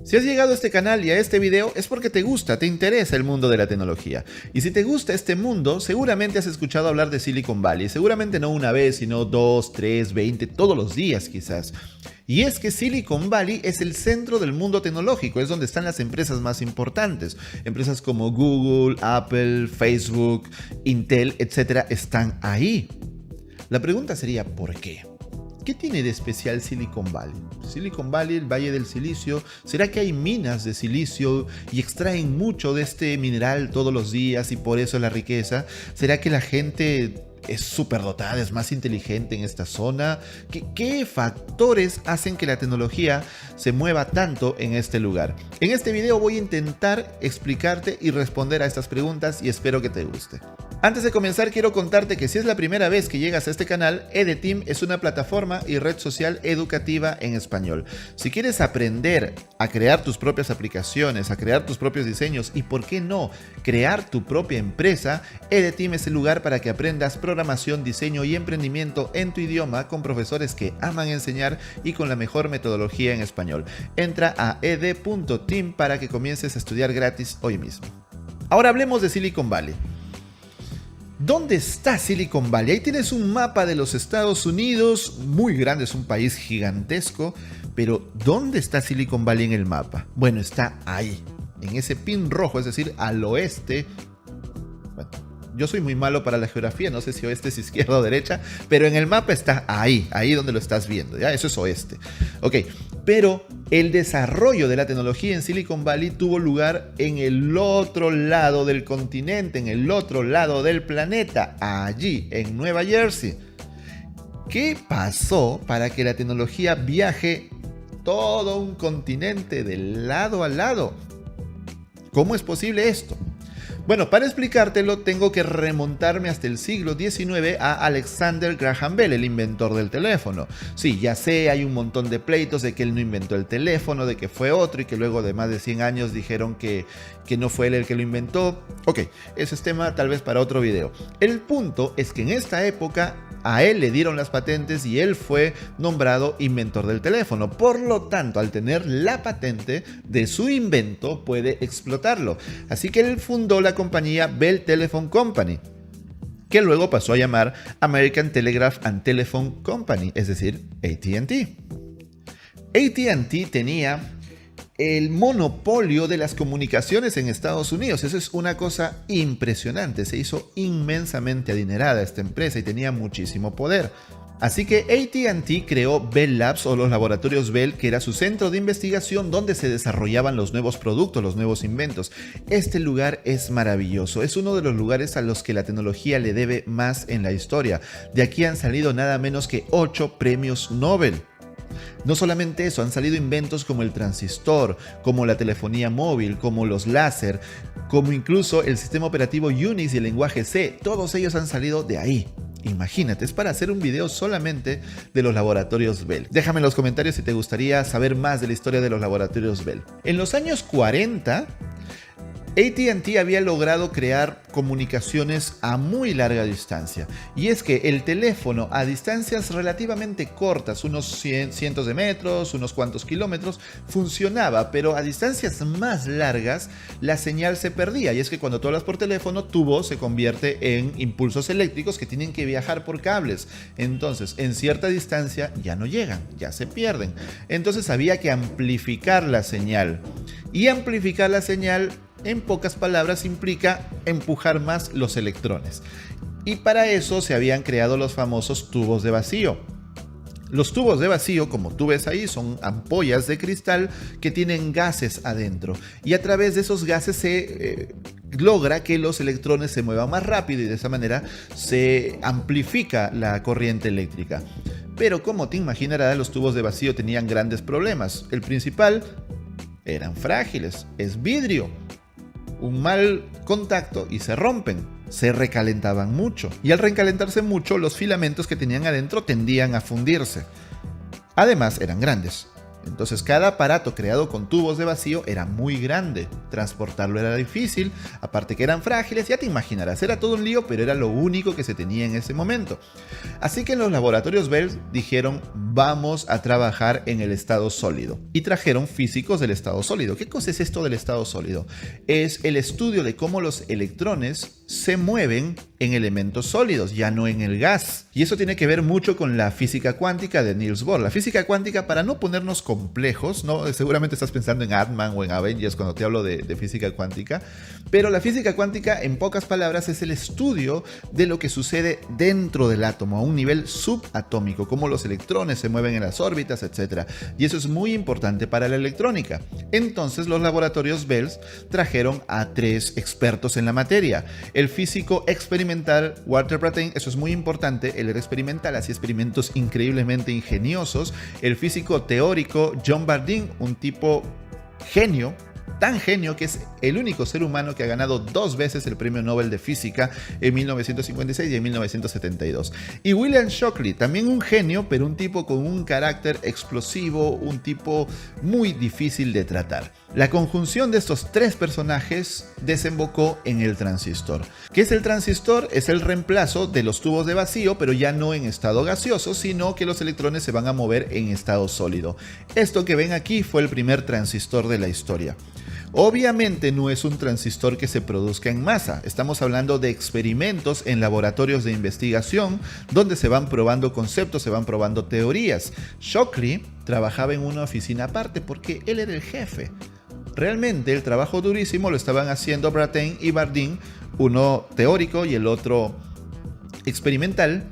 Si has llegado a este canal y a este video es porque te gusta, te interesa el mundo de la tecnología. Y si te gusta este mundo, seguramente has escuchado hablar de Silicon Valley. Seguramente no una vez, sino 2, 3, 20, todos los días quizás. Y es que Silicon Valley es el centro del mundo tecnológico, es donde están las empresas más importantes. Empresas como Google, Apple, Facebook, Intel, etc. están ahí. La pregunta sería, ¿por qué? ¿Qué tiene de especial Silicon Valley? Silicon Valley, el Valle del Silicio, ¿será que hay minas de silicio y extraen mucho de este mineral todos los días y por eso la riqueza? ¿Será que la gente es superdotada, es más inteligente en esta zona? ¿Qué factores hacen que la tecnología se mueva tanto en este lugar? En este video voy a intentar explicarte y responder a estas preguntas y espero que te guste. Antes de comenzar, quiero contarte que si es la primera vez que llegas a este canal, EDTeam es una plataforma y red social educativa en español. Si quieres aprender a crear tus propias aplicaciones, a crear tus propios diseños y, ¿por qué no?, crear tu propia empresa, EDTeam es el lugar para que aprendas programación, diseño y emprendimiento en tu idioma con profesores que aman enseñar y con la mejor metodología en español. Entra a ed.team para que comiences a estudiar gratis hoy mismo. Ahora hablemos de Silicon Valley. ¿Dónde está Silicon Valley? Ahí tienes un mapa de los Estados Unidos, muy grande, es un país gigantesco, pero ¿dónde está Silicon Valley en el mapa? Bueno, está ahí, en ese pin rojo, es decir, al oeste. Bueno, yo soy muy malo para la geografía, no sé si oeste es izquierda o derecha, pero en el mapa está ahí donde lo estás viendo, ¿ya? Eso es oeste. Ok, pero el desarrollo de la tecnología en Silicon Valley tuvo lugar en el otro lado del continente, en el otro lado del planeta, allí, en Nueva Jersey. ¿Qué pasó para que la tecnología viaje todo un continente de lado a lado? ¿Cómo es posible esto? Bueno, para explicártelo tengo que remontarme hasta el siglo XIX a Alexander Graham Bell, el inventor del teléfono. Sí, ya sé, hay un montón de pleitos de que él no inventó el teléfono, de que fue otro y que luego de más de 100 años dijeron que no fue él el que lo inventó. Ok, ese es tema tal vez para otro video. El punto es que en esta época a él le dieron las patentes y él fue nombrado inventor del teléfono. Por lo tanto, al tener la patente de su invento, puede explotarlo. Así que él fundó la compañía Bell Telephone Company, que luego pasó a llamar American Telegraph and Telephone Company, es decir, AT&T. AT&T tenía el monopolio de las comunicaciones en Estados Unidos. Eso es una cosa impresionante. Se hizo inmensamente adinerada esta empresa y tenía muchísimo poder. Así que AT&T creó Bell Labs, o los laboratorios Bell, que era su centro de investigación donde se desarrollaban los nuevos productos, los nuevos inventos. Este lugar es maravilloso, es uno de los lugares a los que la tecnología le debe más en la historia. De aquí han salido nada menos que 8 premios Nobel. No solamente eso, han salido inventos como el transistor, como la telefonía móvil, como los láser, como incluso el sistema operativo Unix y el lenguaje C. Todos ellos han salido de ahí. Imagínate, es para hacer un video solamente de los laboratorios Bell. Déjame en los comentarios si te gustaría saber más de la historia de los laboratorios Bell. En los años 40, AT&T había logrado crear comunicaciones a muy larga distancia. Y es que el teléfono a distancias relativamente cortas, unos cientos de metros, unos cuantos kilómetros, funcionaba, pero a distancias más largas la señal se perdía. Y es que cuando tú hablas por teléfono, tu voz se convierte en impulsos eléctricos que tienen que viajar por cables. Entonces, en cierta distancia ya no llegan, ya se pierden. Entonces había que amplificar la señal. Y amplificar la señal, en pocas palabras, implica empujar más los electrones. Y para eso se habían creado los famosos tubos de vacío. Los tubos de vacío, como tú ves ahí, son ampollas de cristal que tienen gases adentro. Y a través de esos gases se logra que los electrones se muevan más rápido y de esa manera se amplifica la corriente eléctrica. Pero como te imaginarás, los tubos de vacío tenían grandes problemas. El principal, eran frágiles, es vidrio. Un mal contacto y se rompen, se recalentaban mucho. Y al recalentarse mucho, los filamentos que tenían adentro tendían a fundirse. Además, eran grandes. Entonces cada aparato creado con tubos de vacío era muy grande, transportarlo era difícil, aparte que eran frágiles, ya te imaginarás, era todo un lío, pero era lo único que se tenía en ese momento. Así que en los laboratorios Bell dijeron, vamos a trabajar en el estado sólido, y trajeron físicos del estado sólido. ¿Qué cosa es esto del estado sólido? Es el estudio de cómo los electrones se mueven en elementos sólidos, ya no en el gas. Y eso tiene que ver mucho con la física cuántica de Niels Bohr. La física cuántica, para no ponernos complejos, ¿no? Seguramente estás pensando en Ant-Man o en Avengers cuando te hablo de física cuántica, pero la física cuántica, en pocas palabras, es el estudio de lo que sucede dentro del átomo, a un nivel subatómico, cómo los electrones se mueven en las órbitas, etc. Y eso es muy importante para la electrónica. Entonces los laboratorios Bell trajeron a 3 expertos en la materia. El físico experimental Walter Brattain, eso es muy importante, él era experimental, hacía experimentos increíblemente ingeniosos. El físico teórico John Bardeen, un tipo genio, tan genio que es el único ser humano que ha ganado 2 veces el premio Nobel de Física, en 1956 y en 1972. Y William Shockley, también un genio, pero un tipo con un carácter explosivo, un tipo muy difícil de tratar. La conjunción de estos 3 personajes desembocó en el transistor. ¿Qué es el transistor? Es el reemplazo de los tubos de vacío, pero ya no en estado gaseoso, sino que los electrones se van a mover en estado sólido. Esto que ven aquí fue el primer transistor de la historia. Obviamente no es un transistor que se produzca en masa, estamos hablando de experimentos en laboratorios de investigación donde se van probando conceptos, se van probando teorías. Shockley trabajaba en una oficina aparte porque él era el jefe. Realmente el trabajo durísimo lo estaban haciendo Brattain y Bardeen, uno teórico y el otro experimental.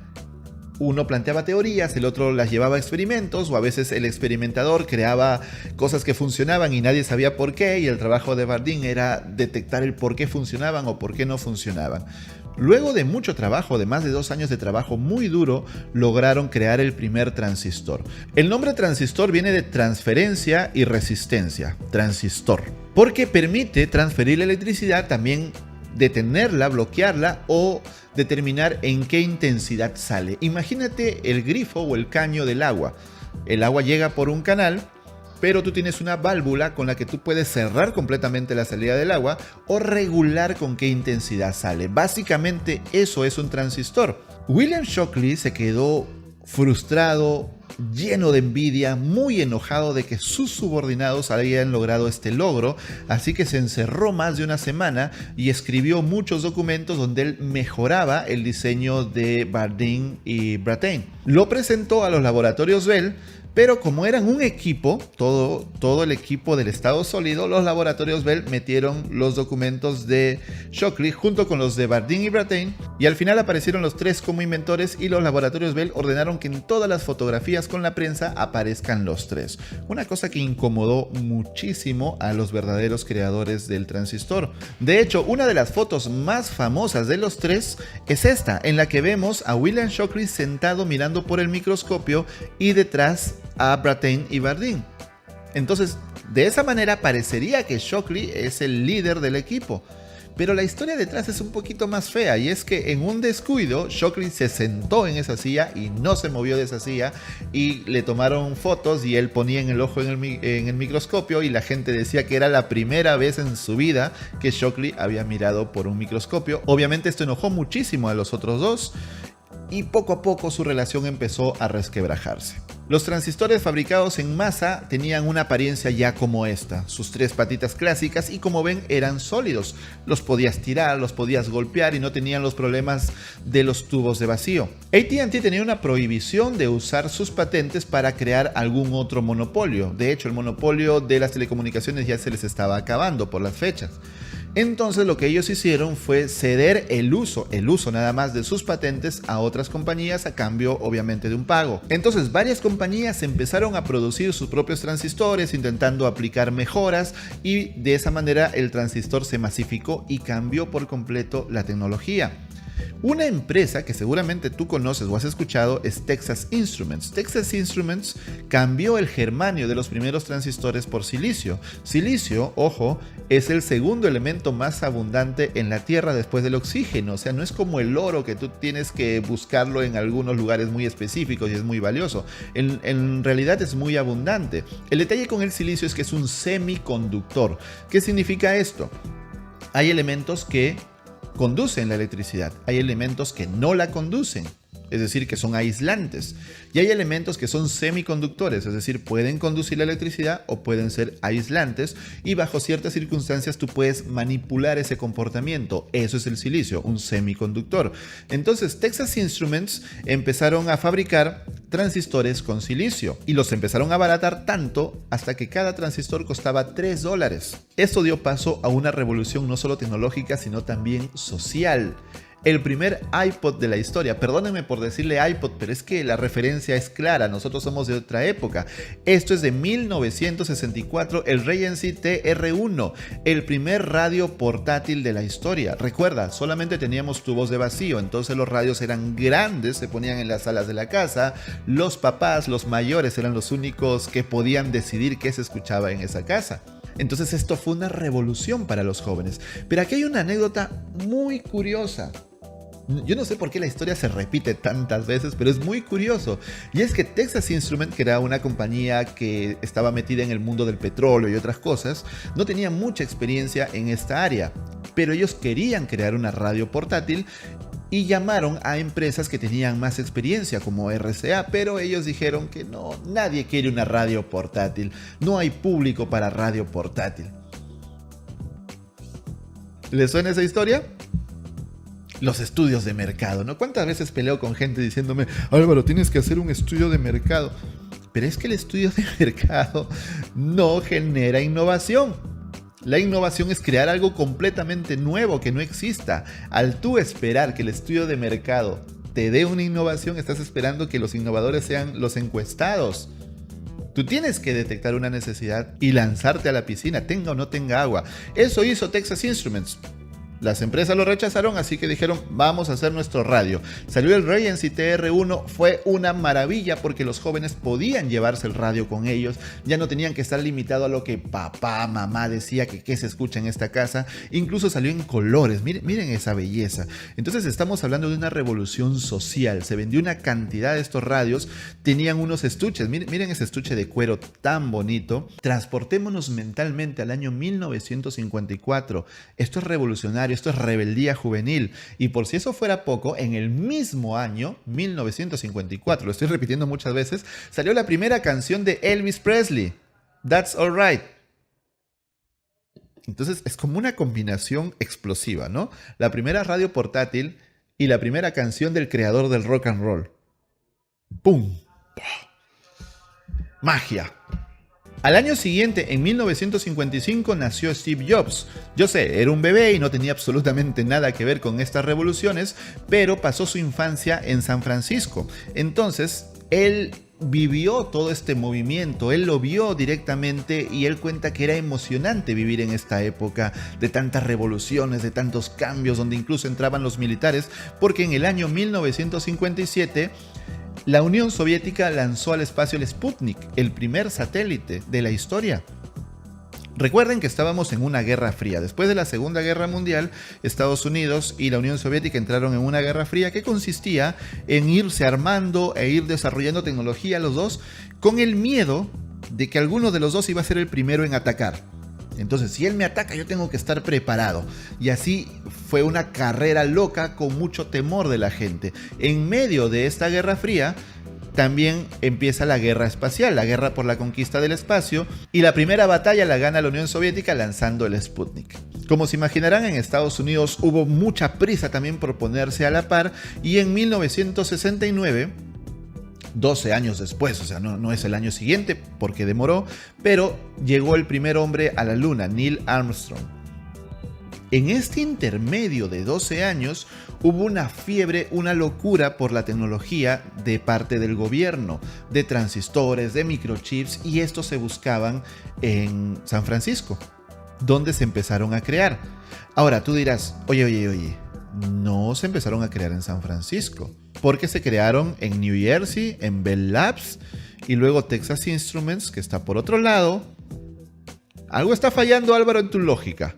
Uno planteaba teorías, el otro las llevaba a experimentos, o a veces el experimentador creaba cosas que funcionaban y nadie sabía por qué, y el trabajo de Bardeen era detectar el por qué funcionaban o por qué no funcionaban. Luego de mucho trabajo, de más de 2 años de trabajo muy duro, lograron crear el primer transistor. El nombre transistor viene de transferencia y resistencia, transistor, porque permite transferir la electricidad, también detenerla, bloquearla o determinar en qué intensidad sale. Imagínate el grifo o el caño del agua. El agua llega por un canal, pero tú tienes una válvula con la que tú puedes cerrar completamente la salida del agua o regular con qué intensidad sale. Básicamente eso es un transistor. William Shockley se quedó frustrado, lleno de envidia, muy enojado de que sus subordinados habían logrado este logro, así que se encerró más de una semana y escribió muchos documentos donde él mejoraba el diseño de Bardeen y Brattain. Lo presentó a los laboratorios Bell, pero como eran un equipo, todo el equipo del estado sólido, los laboratorios Bell metieron los documentos de Shockley junto con los de Bardeen y Brattain, y al final aparecieron los 3 como inventores y los laboratorios Bell ordenaron que en todas las fotografías con la prensa aparezcan los 3. Una cosa que incomodó muchísimo a los verdaderos creadores del transistor. De hecho, una de las fotos más famosas de los 3 es esta, en la que vemos a William Shockley sentado mirando por el microscopio y detrás a Brattain y Bardeen. Entonces, de esa manera parecería que Shockley es el líder del equipo. Pero la historia detrás es un poquito más fea, y es que en un descuido Shockley se sentó en esa silla y no se movió de esa silla, y le tomaron fotos y él ponía en el ojo en el microscopio, y la gente decía que era la primera vez en su vida que Shockley había mirado por un microscopio. Obviamente esto enojó muchísimo a los otros 2 y poco a poco su relación empezó a resquebrajarse. Los transistores fabricados en masa tenían una apariencia ya como esta, sus 3 patitas clásicas, y como ven eran sólidos, los podías tirar, los podías golpear y no tenían los problemas de los tubos de vacío. AT&T tenía una prohibición de usar sus patentes para crear algún otro monopolio. De hecho, el monopolio de las telecomunicaciones ya se les estaba acabando por las fechas. Entonces lo que ellos hicieron fue ceder el uso nada más de sus patentes a otras compañías a cambio obviamente de un pago. Entonces varias compañías empezaron a producir sus propios transistores intentando aplicar mejoras, y de esa manera el transistor se masificó y cambió por completo la tecnología. Una empresa que seguramente tú conoces o has escuchado es Texas Instruments. Texas Instruments cambió el germanio de los primeros transistores por silicio. Silicio, ojo, es el segundo elemento más abundante en la Tierra después del oxígeno. O sea, no es como el oro que tú tienes que buscarlo en algunos lugares muy específicos y es muy valioso. En realidad es muy abundante. El detalle con el silicio es que es un semiconductor. ¿Qué significa esto? Hay elementos que conducen la electricidad, hay elementos que no la conducen, es decir, que son aislantes, y hay elementos que son semiconductores, es decir, pueden conducir la electricidad o pueden ser aislantes, y bajo ciertas circunstancias tú puedes manipular ese comportamiento. Eso es el silicio, un semiconductor. Entonces Texas Instruments empezaron a fabricar transistores con silicio y los empezaron a abaratar tanto hasta que cada transistor costaba $3. Esto dio paso a una revolución no solo tecnológica sino también social. El primer iPod de la historia, perdónenme por decirle iPod, pero es que la referencia es clara, nosotros somos de otra época. Esto es de 1964, el Regency TR1, el primer radio portátil de la historia. Recuerda, solamente teníamos tubos de vacío, entonces los radios eran grandes, se ponían en las salas de la casa, los papás, los mayores eran los únicos que podían decidir qué se escuchaba en esa casa. Entonces esto fue una revolución para los jóvenes. Pero aquí hay una anécdota muy curiosa. Yo no sé por qué la historia se repite tantas veces, pero es muy curioso. Y es que Texas Instruments, que era una compañía que estaba metida en el mundo del petróleo y otras cosas, no tenía mucha experiencia en esta área. Pero ellos querían crear una radio portátil y llamaron a empresas que tenían más experiencia como RCA, pero ellos dijeron que no, nadie quiere una radio portátil. No hay público para radio portátil. ¿Les suena esa historia? Los estudios de mercado, ¿no? ¿Cuántas veces peleo con gente diciéndome, Álvaro, tienes que hacer un estudio de mercado? Pero es que el estudio de mercado no genera innovación. La innovación es crear algo completamente nuevo que no exista. Al tú esperar que el estudio de mercado te dé una innovación, estás esperando que los innovadores sean los encuestados. Tú tienes que detectar una necesidad y lanzarte a la piscina, tenga o no tenga agua. Eso hizo Texas Instruments. Las empresas lo rechazaron, así que dijeron, vamos a hacer nuestro radio. Salió el Regency TR1, fue una maravilla porque los jóvenes podían llevarse el radio con ellos, ya no tenían que estar limitados a lo que papá, mamá decía que se escucha en esta casa. Incluso salió en colores, miren esa belleza. Entonces estamos hablando de una revolución social, se vendió una cantidad de estos radios, tenían unos estuches, miren ese estuche de cuero tan bonito. Transportémonos mentalmente al año 1954, esto es revolucionario. Esto es rebeldía juvenil. Y por si eso fuera poco, en el mismo año, 1954, lo estoy repitiendo muchas veces, salió la primera canción de Elvis Presley, That's Alright. Entonces es como una combinación explosiva, ¿no? La primera radio portátil y la primera canción del creador del rock and roll. ¡Pum! ¡Magia! Al año siguiente, en 1955, nació Steve Jobs. Yo sé, era un bebé y no tenía absolutamente nada que ver con estas revoluciones, pero pasó su infancia en San Francisco. Entonces, él vivió todo este movimiento, él lo vio directamente y él cuenta que era emocionante vivir en esta época de tantas revoluciones, de tantos cambios, donde incluso entraban los militares, porque en el año 1957... la Unión Soviética lanzó al espacio el Sputnik, el primer satélite de la historia. Recuerden que estábamos en una guerra fría. Después de la Segunda Guerra Mundial, Estados Unidos y la Unión Soviética entraron en una guerra fría que consistía en irse armando e ir desarrollando tecnología los dos, con el miedo de que alguno de los dos iba a ser el primero en atacar. Entonces, si él me ataca, yo tengo que estar preparado. Y así fue una carrera loca con mucho temor de la gente. En medio de esta Guerra Fría, también empieza la guerra espacial, la guerra por la conquista del espacio. Y la primera batalla la gana la Unión Soviética lanzando el Sputnik. Como se imaginarán, en Estados Unidos hubo mucha prisa también por ponerse a la par. Y en 1969... 12 años después, o sea, no es el año siguiente porque demoró, pero llegó el primer hombre a la luna, Neil Armstrong. En este intermedio de 12 años hubo una fiebre, una locura por la tecnología de parte del gobierno, de transistores, de microchips, y estos se buscaban en San Francisco, donde se empezaron a crear. Ahora tú dirás, oye, no se empezaron a crear en San Francisco, porque se crearon en New Jersey, en Bell Labs, y luego Texas Instruments, que está por otro lado. Algo está fallando, Álvaro, en tu lógica.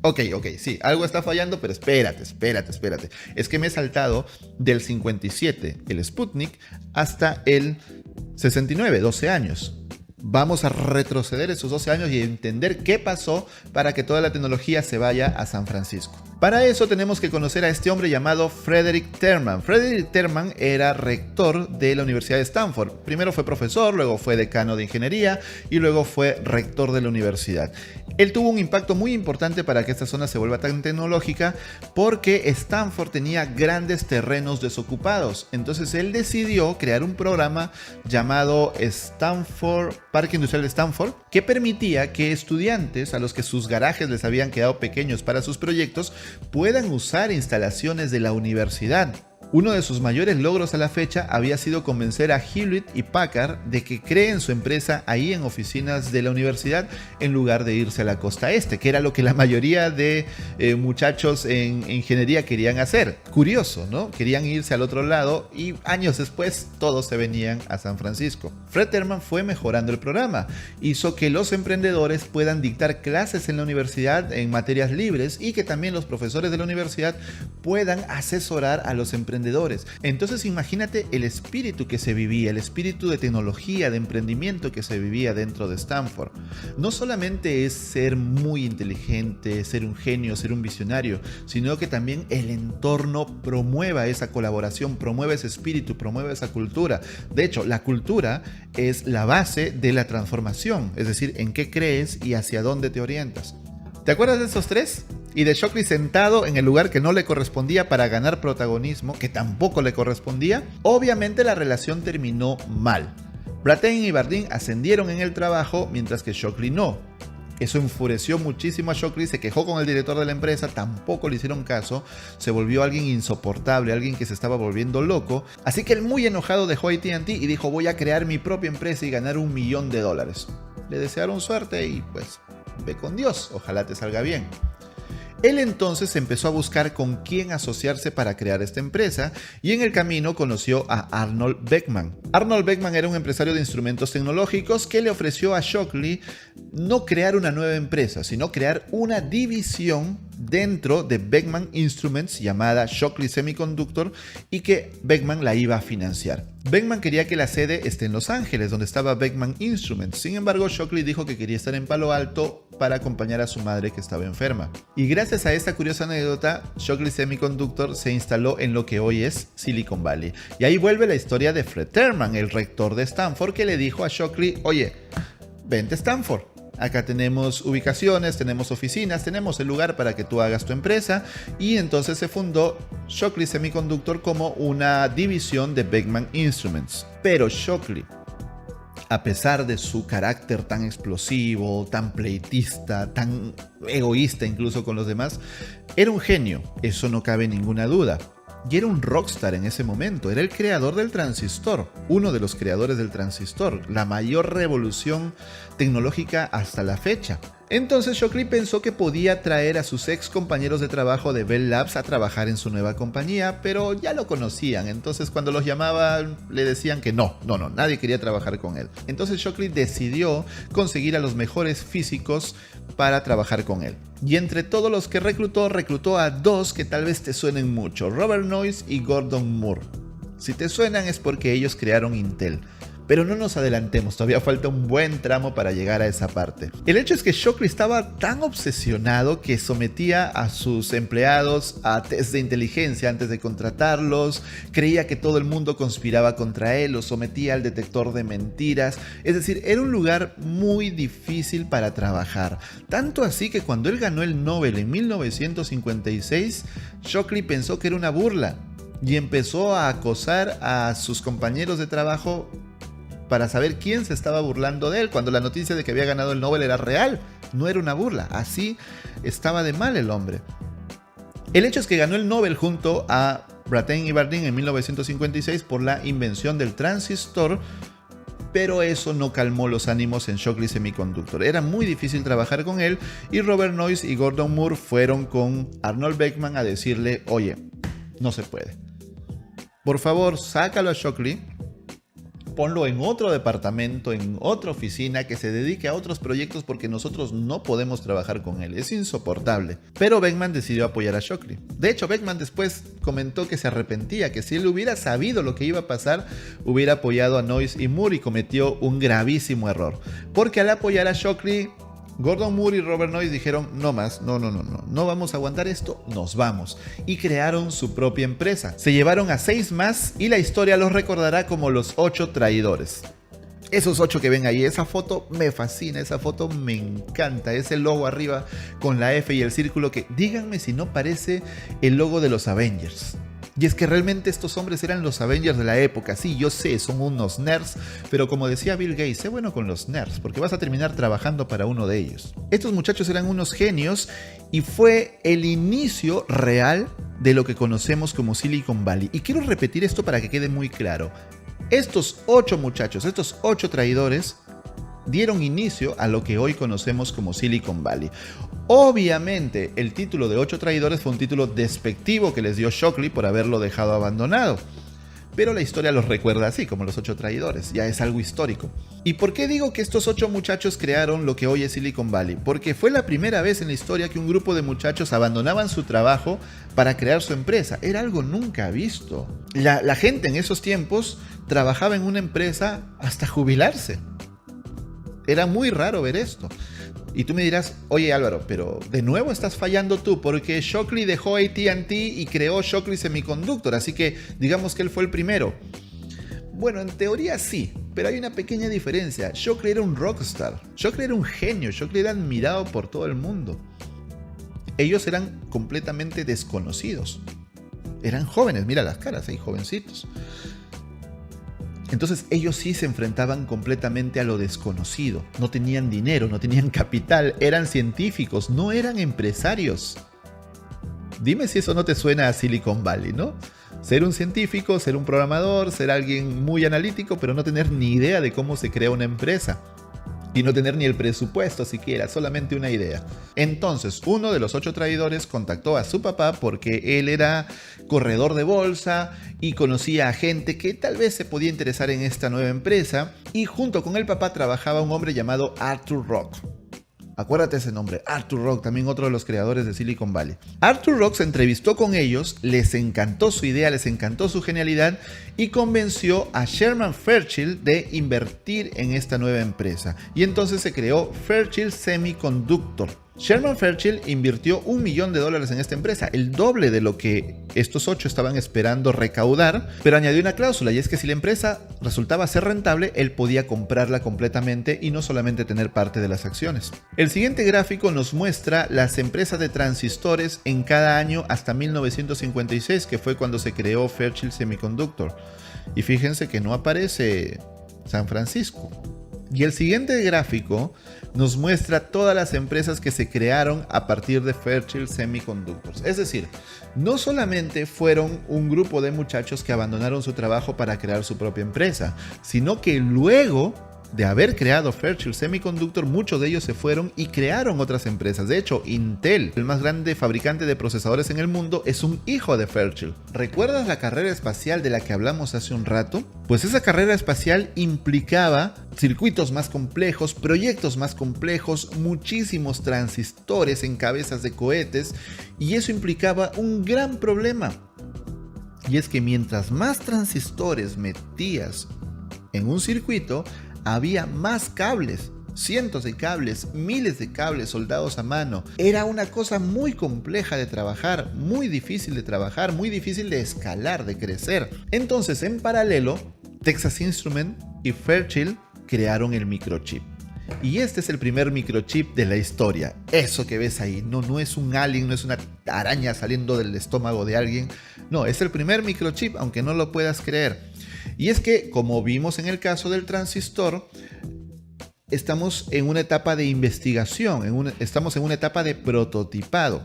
Ok, sí, algo está fallando, pero espérate. Es que me he saltado del 57, el Sputnik, hasta el 69, 12 años. Vamos a retroceder esos 12 años y entender qué pasó para que toda la tecnología se vaya a San Francisco. Para eso tenemos que conocer a este hombre llamado Frederick Terman. Frederick Terman era rector de la Universidad de Stanford. Primero fue profesor, luego fue decano de ingeniería y luego fue rector de la universidad. Él tuvo un impacto muy importante para que esta zona se vuelva tan tecnológica porque Stanford tenía grandes terrenos desocupados. Entonces él decidió crear un programa llamado Parque Industrial de Stanford, que permitía que estudiantes a los que sus garajes les habían quedado pequeños para sus proyectos puedan usar instalaciones de la universidad. Uno de sus mayores logros a la fecha había sido convencer a Hewlett y Packard de que creen su empresa ahí en oficinas de la universidad en lugar de irse a la costa este, que era lo que la mayoría de muchachos en ingeniería querían hacer. Curioso, ¿no? Querían irse al otro lado y años después todos se venían a San Francisco. Fred Terman fue mejorando el programa, hizo que los emprendedores puedan dictar clases en la universidad en materias libres y que también los profesores de la universidad puedan asesorar a los emprendedores. Entonces imagínate el espíritu que se vivía, el espíritu de tecnología, de emprendimiento que se vivía dentro de Stanford. No solamente es ser muy inteligente, ser un genio, ser un visionario, sino que también el entorno promueva esa colaboración, promueve ese espíritu, promueve esa cultura. De hecho, la cultura es la base de la transformación, es decir, en qué crees y hacia dónde te orientas. ¿Te acuerdas de esos tres? Y de Shockley sentado en el lugar que no le correspondía para ganar protagonismo, que tampoco le correspondía. Obviamente la relación terminó mal. Brattain y Bardeen ascendieron en el trabajo, mientras que Shockley no. Eso enfureció muchísimo a Shockley, se quejó con el director de la empresa, tampoco le hicieron caso, se volvió alguien insoportable, alguien que se estaba volviendo loco. Así que él, muy enojado, dejó AT&T y dijo: voy a crear mi propia empresa y ganar $1 millón. Le desearon suerte y pues ve con Dios, ojalá te salga bien. Él entonces empezó a buscar con quién asociarse para crear esta empresa y en el camino conoció a Arnold Beckman. Arnold Beckman era un empresario de instrumentos tecnológicos que le ofreció a Shockley no crear una nueva empresa, sino crear una división dentro de Beckman Instruments llamada Shockley Semiconductor y que Beckman la iba a financiar. Beckman quería que la sede esté en Los Ángeles, donde estaba Beckman Instruments. Sin embargo, Shockley dijo que quería estar en Palo Alto para acompañar a su madre que estaba enferma. Y gracias a esta curiosa anécdota, Shockley Semiconductor se instaló en lo que hoy es Silicon Valley. Y ahí vuelve la historia de Fred Terman, el rector de Stanford, que le dijo a Shockley: oye, vente a Stanford. Acá tenemos ubicaciones, tenemos oficinas, tenemos el lugar para que tú hagas tu empresa. Y entonces se fundó Shockley Semiconductor como una división de Beckman Instruments. Pero Shockley, a pesar de su carácter tan explosivo, tan pleitista, tan egoísta incluso con los demás, era un genio, eso no cabe ninguna duda. Y era un rockstar en ese momento, era el creador del transistor, uno de los creadores del transistor, la mayor revolución tecnológica hasta la fecha. Entonces Shockley pensó que podía traer a sus ex compañeros de trabajo de Bell Labs a trabajar en su nueva compañía, pero ya lo conocían, entonces cuando los llamaban le decían que no, nadie quería trabajar con él. Entonces Shockley decidió conseguir a los mejores físicos para trabajar con él. Y entre todos los que reclutó a dos que tal vez te suenen mucho: Robert Noyce y Gordon Moore. Si te suenan es porque ellos crearon Intel. Pero no nos adelantemos, todavía falta un buen tramo para llegar a esa parte. El hecho es que Shockley estaba tan obsesionado que sometía a sus empleados a test de inteligencia antes de contratarlos, creía que todo el mundo conspiraba contra él, los sometía al detector de mentiras, es decir, era un lugar muy difícil para trabajar. Tanto así que cuando él ganó el Nobel en 1956, Shockley pensó que era una burla y empezó a acosar a sus compañeros de trabajo para saber quién se estaba burlando de él, cuando la noticia de que había ganado el Nobel era real, no era una burla. Así estaba de mal el hombre. El hecho es que ganó el Nobel junto a Brattain y Bardeen en 1956 por la invención del transistor, pero eso no calmó los ánimos en Shockley Semiconductor. Era muy difícil trabajar con él y Robert Noyce y Gordon Moore fueron con Arnold Beckman a decirle, oye, no se puede. Por favor, sácalo a Shockley, ponlo en otro departamento, en otra oficina, que se dedique a otros proyectos porque nosotros no podemos trabajar con él. Es insoportable. Pero Beckman decidió apoyar a Shockley. De hecho, Beckman después comentó que se arrepentía, que si él hubiera sabido lo que iba a pasar, hubiera apoyado a Noyce y Moore, y cometió un gravísimo error. Porque al apoyar a Shockley, Gordon Moore y Robert Noyce dijeron, no más, no vamos a aguantar esto, nos vamos. Y crearon su propia empresa. Se llevaron a 6 más y la historia los recordará como los 8 traidores. Esos 8 que ven ahí, esa foto me fascina, esa foto me encanta. Ese logo arriba con la F y el círculo que, díganme si no parece el logo de los Avengers. Y es que realmente estos hombres eran los Avengers de la época. Sí, yo sé, son unos nerds, pero como decía Bill Gates, sé bueno con los nerds, porque vas a terminar trabajando para uno de ellos. Estos muchachos eran unos genios y fue el inicio real de lo que conocemos como Silicon Valley. Y quiero repetir esto para que quede muy claro. Estos 8 muchachos, estos 8 traidores, dieron inicio a lo que hoy conocemos como Silicon Valley. Obviamente, el título de 8 traidores fue un título despectivo que les dio Shockley por haberlo dejado abandonado. Pero la historia los recuerda así, como los 8 traidores, ya es algo histórico. ¿Y por qué digo que estos 8 muchachos crearon lo que hoy es Silicon Valley? Porque fue la primera vez en la historia que un grupo de muchachos abandonaban su trabajo para crear su empresa. Era algo nunca visto. La gente en esos tiempos trabajaba en una empresa hasta jubilarse. Era muy raro ver esto. Y tú me dirás, oye Álvaro, pero de nuevo estás fallando tú, porque Shockley dejó AT&T y creó Shockley Semiconductor, así que digamos que él fue el primero. Bueno, en teoría sí, pero hay una pequeña diferencia. Shockley era un rockstar, Shockley era un genio, Shockley era admirado por todo el mundo. Ellos eran completamente desconocidos. Eran jóvenes, mira las caras, hay jovencitos. Entonces ellos sí se enfrentaban completamente a lo desconocido. No tenían dinero, no tenían capital, eran científicos, no eran empresarios. Dime si eso no te suena a Silicon Valley, ¿no? Ser un científico, ser un programador, ser alguien muy analítico, pero no tener ni idea de cómo se crea una empresa. Y no tener ni el presupuesto siquiera, solamente una idea. Entonces, uno de los 8 traidores contactó a su papá porque él era corredor de bolsa y conocía a gente que tal vez se podía interesar en esta nueva empresa. Y junto con el papá trabajaba un hombre llamado Arthur Rock. Acuérdate ese nombre, Arthur Rock, también otro de los creadores de Silicon Valley. Arthur Rock se entrevistó con ellos, les encantó su idea, les encantó su genialidad y convenció a Sherman Fairchild de invertir en esta nueva empresa. Y entonces se creó Fairchild Semiconductor. Sherman Fairchild invirtió $1 millón en esta empresa, el doble de lo que estos 8 estaban esperando recaudar, pero añadió una cláusula, y es que si la empresa resultaba ser rentable, él podía comprarla completamente y no solamente tener parte de las acciones. El siguiente gráfico nos muestra las empresas de transistores en cada año hasta 1956, que fue cuando se creó Fairchild Semiconductor. Y fíjense que no aparece San Francisco. Y el siguiente gráfico nos muestra todas las empresas que se crearon a partir de Fairchild Semiconductors. Es decir, no solamente fueron un grupo de muchachos que abandonaron su trabajo para crear su propia empresa, sino que luego de haber creado Fairchild Semiconductor, muchos de ellos se fueron y crearon otras empresas. De hecho, Intel, el más grande fabricante de procesadores en el mundo, es un hijo de Fairchild. ¿Recuerdas la carrera espacial de la que hablamos hace un rato? Pues esa carrera espacial implicaba circuitos más complejos, proyectos más complejos, muchísimos transistores en cabezas de cohetes, y eso implicaba un gran problema. Y es que mientras más transistores metías en un circuito, había más cables, cientos de cables, miles de cables soldados a mano. Era una cosa muy compleja de trabajar, muy difícil de trabajar, muy difícil de escalar, de crecer. Entonces, en paralelo, Texas Instruments y Fairchild crearon el microchip. Y este es el primer microchip de la historia. Eso que ves ahí no es un alien, no es una araña saliendo del estómago de alguien. No, es el primer microchip, aunque no lo puedas creer. Y es que, como vimos en el caso del transistor, estamos en una etapa de investigación, estamos en una etapa de prototipado.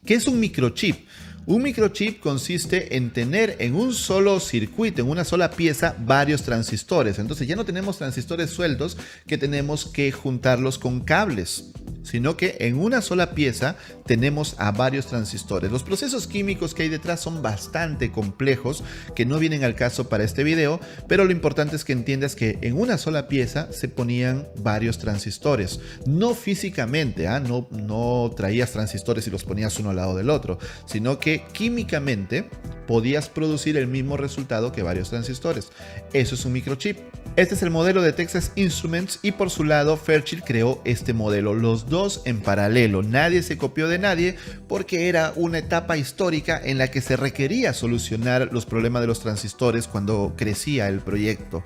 ¿Qué es un microchip? Un microchip consiste en tener en un solo circuito, en una sola pieza, varios transistores. Entonces ya no tenemos transistores sueltos que tenemos que juntarlos con cables, sino que en una sola pieza tenemos a varios transistores. Los procesos químicos que hay detrás son bastante complejos, que no vienen al caso para este video, pero lo importante es que entiendas que en una sola pieza se ponían varios transistores. No físicamente, no traías transistores y los ponías uno al lado del otro, sino que químicamente podías producir el mismo resultado que varios transistores. Eso es un microchip. Este es el modelo de Texas Instruments y por su lado Fairchild creó este modelo, los dos en paralelo. Nadie se copió de nadie porque era una etapa histórica en la que se requería solucionar los problemas de los transistores cuando crecía el proyecto.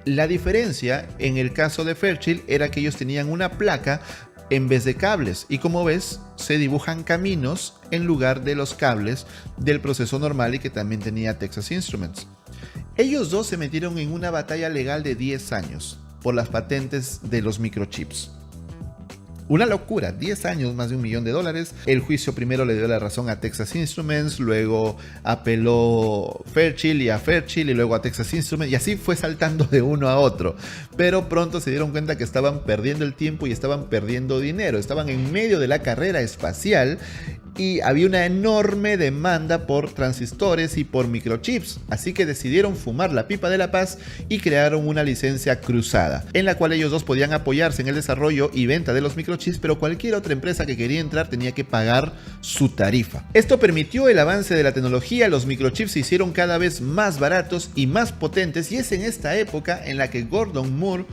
La diferencia en el caso de Fairchild era que ellos tenían una placa en vez de cables y como ves se dibujan caminos en lugar de los cables del proceso normal y que también tenía Texas Instruments. Ellos dos se metieron en una batalla legal de 10 años por las patentes de los microchips. Una locura, 10 años, más de $1 millón. El juicio primero le dio la razón a Texas Instruments, luego apeló Fairchild y luego a Texas Instruments y así fue saltando de uno a otro. Pero pronto se dieron cuenta que estaban perdiendo el tiempo y estaban perdiendo dinero. Estaban en medio de la carrera espacial y había una enorme demanda por transistores y por microchips, así que decidieron fumar la pipa de la paz y crearon una licencia cruzada, en la cual ellos dos podían apoyarse en el desarrollo y venta de los microchips, pero cualquier otra empresa que quería entrar tenía que pagar su tarifa. Esto permitió el avance de la tecnología, los microchips se hicieron cada vez más baratos y más potentes, y es en esta época en la que Gordon Moore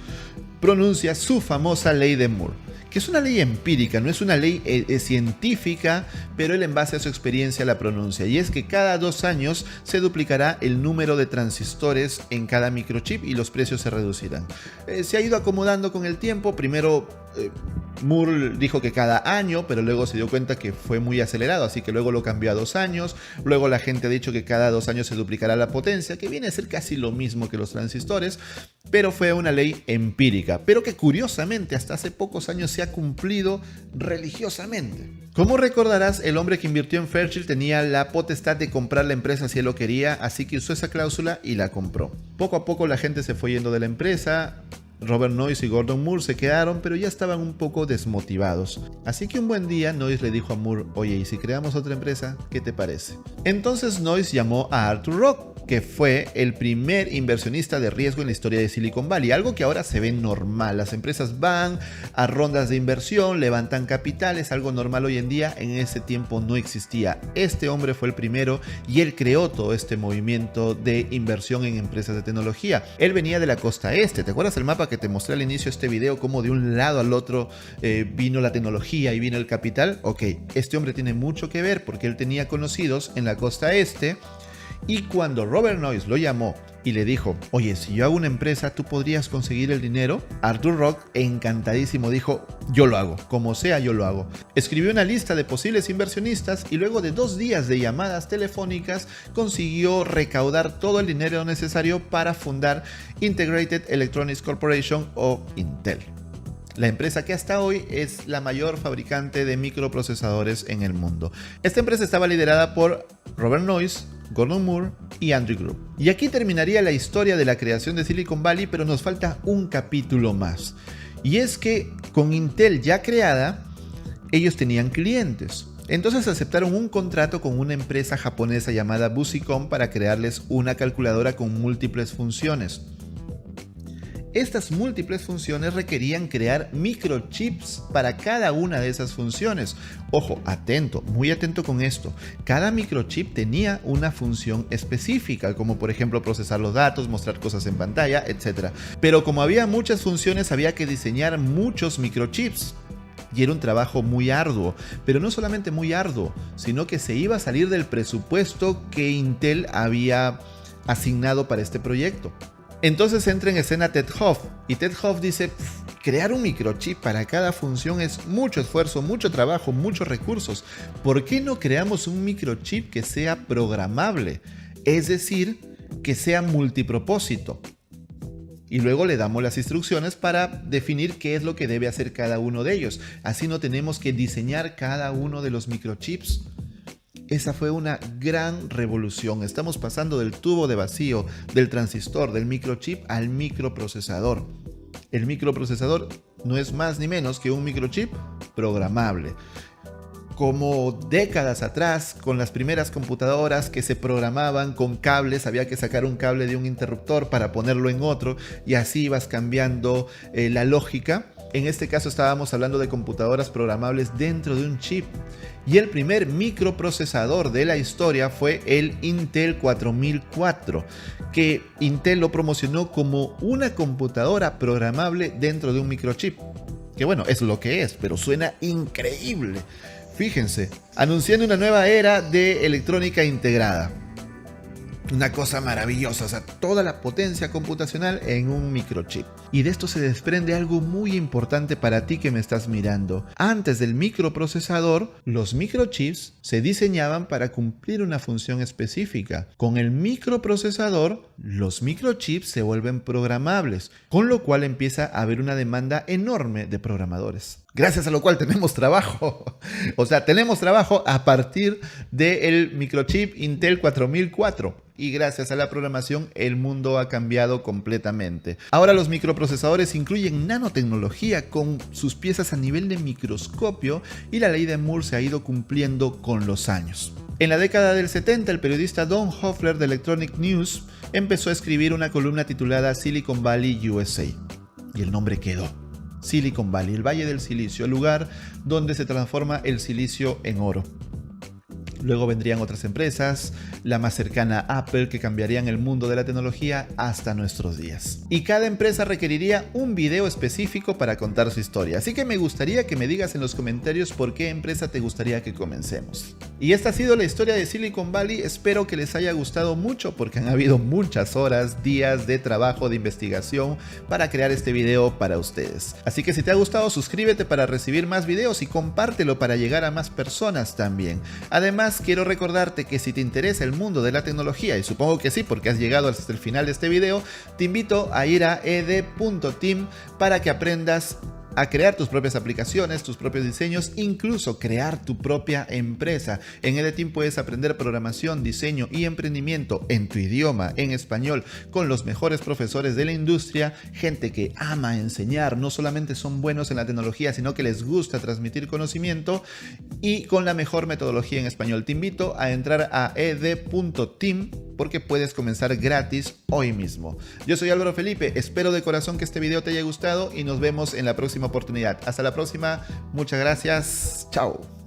pronuncia su famosa ley de Moore, que es una ley empírica, no es una ley científica, pero él en base a su experiencia la pronuncia, y es que cada 2 años se duplicará el número de transistores en cada microchip y los precios se reducirán. Se ha ido acomodando con el tiempo. Primero Moore dijo que cada año, pero luego se dio cuenta que fue muy acelerado, así que luego lo cambió a 2 años. Luego la gente ha dicho que cada 2 años se duplicará la potencia, que viene a ser casi lo mismo que los transistores, pero fue una ley empírica, pero que curiosamente hasta hace pocos años se ha cumplido religiosamente. Como recordarás, el hombre que invirtió en Fairchild tenía la potestad de comprar la empresa si él lo quería, así que usó esa cláusula y la compró. Poco a poco la gente se fue yendo de la empresa. Robert Noyce y Gordon Moore se quedaron, pero ya estaban un poco desmotivados. Así que un buen día Noyce le dijo a Moore: oye, ¿y si creamos otra empresa? ¿Qué te parece? Entonces Noyce llamó a Arthur Rock, que fue el primer inversionista de riesgo en la historia de Silicon Valley, algo que ahora se ve normal. Las empresas van a rondas de inversión, levantan capital, es algo normal hoy en día. En ese tiempo no existía. Este hombre fue el primero y él creó todo este movimiento de inversión en empresas de tecnología. Él venía de la costa este. ¿Te acuerdas el mapa que te mostré al inicio de este video? Cómo de un lado al otro vino la tecnología y vino el capital. Ok, este hombre tiene mucho que ver porque él tenía conocidos en la costa este. Y cuando Robert Noyce lo llamó y le dijo: oye, si yo hago una empresa, ¿tú podrías conseguir el dinero? Arthur Rock, encantadísimo, dijo: yo lo hago, como sea yo lo hago. Escribió una lista de posibles inversionistas y luego de 2 días de llamadas telefónicas consiguió recaudar todo el dinero necesario para fundar Integrated Electronics Corporation o Intel, la empresa que hasta hoy es la mayor fabricante de microprocesadores en el mundo. Esta empresa estaba liderada por Robert Noyce, Gordon Moore y Andrew Group. Y aquí terminaría la historia de la creación de Silicon Valley, pero nos falta un capítulo más. Y es que con Intel ya creada, ellos tenían clientes. Entonces aceptaron un contrato con una empresa japonesa llamada Busicom para crearles una calculadora con múltiples funciones. Estas múltiples funciones requerían crear microchips para cada una de esas funciones. Ojo, atento, muy atento con esto. Cada microchip tenía una función específica, como por ejemplo procesar los datos, mostrar cosas en pantalla, etc. Pero como había muchas funciones, había que diseñar muchos microchips. Y era un trabajo muy arduo, pero no solamente muy arduo, sino que se iba a salir del presupuesto que Intel había asignado para este proyecto. Entonces entra en escena Ted Hoff, y Ted Hoff dice: crear un microchip para cada función es mucho esfuerzo, mucho trabajo, muchos recursos. ¿Por qué no creamos un microchip que sea programable? Es decir, que sea multipropósito. Y luego le damos las instrucciones para definir qué es lo que debe hacer cada uno de ellos. Así no tenemos que diseñar cada uno de los microchips. Esa fue una gran revolución. Estamos pasando del tubo de vacío, del transistor, del microchip al microprocesador. El microprocesador no es más ni menos que un microchip programable. Como décadas atrás, con las primeras computadoras que se programaban con cables, había que sacar un cable de un interruptor para ponerlo en otro y así ibas cambiando la lógica. En este caso estábamos hablando de computadoras programables dentro de un chip. Y el primer microprocesador de la historia fue el Intel 4004, que Intel lo promocionó como una computadora programable dentro de un microchip. Que bueno, es lo que es, pero suena increíble. Fíjense, anunciando una nueva era de electrónica integrada. Una cosa maravillosa, o sea, toda la potencia computacional en un microchip. Y de esto se desprende algo muy importante para ti que me estás mirando. Antes del microprocesador, los microchips se diseñaban para cumplir una función específica. Con el microprocesador, los microchips se vuelven programables, con lo cual empieza a haber una demanda enorme de programadores. Gracias a lo cual tenemos trabajo. O sea, tenemos trabajo a partir del microchip Intel 4004. Y gracias a la programación el mundo ha cambiado completamente. Ahora los microprocesadores incluyen nanotecnología con sus piezas a nivel de microscopio y la ley de Moore se ha ido cumpliendo con los años. En la década del 70, el periodista Don Hoffler de Electronic News empezó a escribir una columna titulada Silicon Valley, USA. Y el nombre quedó. Silicon Valley, el Valle del Silicio, el lugar donde se transforma el silicio en oro. Luego vendrían otras empresas, la más cercana a Apple, que cambiarían el mundo de la tecnología hasta nuestros días. Y cada empresa requeriría un video específico para contar su historia. Así que me gustaría que me digas en los comentarios por qué empresa te gustaría que comencemos. Y esta ha sido la historia de Silicon Valley. Espero que les haya gustado mucho porque han habido muchas horas, días de trabajo, de investigación para crear este video para ustedes. Así que si te ha gustado, suscríbete para recibir más videos y compártelo para llegar a más personas también. Además, quiero recordarte que si te interesa el mundo de la tecnología, y supongo que sí porque has llegado hasta el final de este video, te invito a ir a ed.team para que aprendas a crear tus propias aplicaciones, tus propios diseños, incluso crear tu propia empresa. En EdTeam puedes aprender programación, diseño y emprendimiento en tu idioma, en español, con los mejores profesores de la industria, gente que ama enseñar, no solamente son buenos en la tecnología, sino que les gusta transmitir conocimiento y con la mejor metodología en español. Te invito a entrar a ed.team porque puedes comenzar gratis hoy mismo. Yo soy Álvaro Felipe, espero de corazón que este video te haya gustado y nos vemos en la próxima oportunidad. Hasta la próxima, muchas gracias, chao.